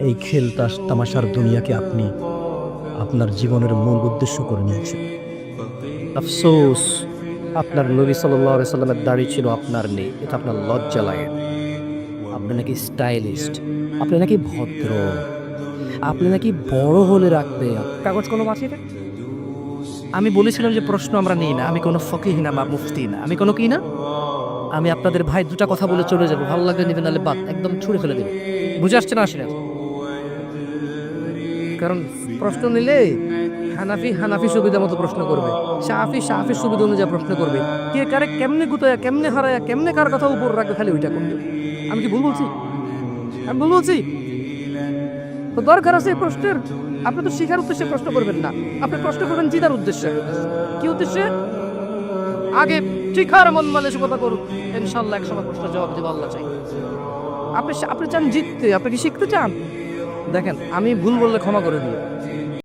এই খেল তামাশার দুনিয়াকে আপনি আপনার জীবনের মূল উদ্দেশ্য করে নিয়েছেন। আফসোস, আপনার নবী সাল্লাল্লাহু আলাইহি সাল্লামের দাড়ি ছিল, আপনার নেই। এটা আপনার লজ্জা লাগে। আপনি নাকি স্টাইলিস্ট, আপনি নাকি ভদ্র, আপনি নাকি বড় হলে রাখবে কাগজ কলম আছে এটা? আমি বলেছিলাম যে প্রশ্ন আমরা নিই না। আমি কোনো ফকিহ না বা মুফতি না, আমি কোনো কি না। আমি আপনাদের ভাই দুটা কথা বলে চলে যাবো, ভালো লাগলে নেবেন, নাহলে বাদ একদম ছুঁড়ে ফেলে দেবে। বুঝে আসছে না, আসলে কারণ প্রশ্ন নিলে হানাফি হানাফি সুবিধা মতো প্রশ্ন করবে, শাফি শাফি সুবিধা অনুযায়ী প্রশ্ন করবে, কে কারে কেমনে গুতায়া কেমনে হারায়া কেমনে কার কথা উপর রাখবে, খালি ওইটা করবে। আমি কি ভুল বলছি? আমি ভুল বলছি? তো দরকার আছে এই প্রশ্নের? আপনি তো শিখার উদ্দেশ্যে প্রশ্ন করবেন না, আপনি প্রশ্ন করবেন জিতার উদ্দেশ্যে। কি উদ্দেশ্যে? আগে শিখার মন মানসিকতা করুন, ইনশাআল্লাহ একসময় প্রশ্ন জবাব দেব, আল্লাহ চাই। আপনি আপনি চান জিততে, আপনি কি শিখতে চান? দেখেন, আমি ভুল বললে ক্ষমা করে দিই।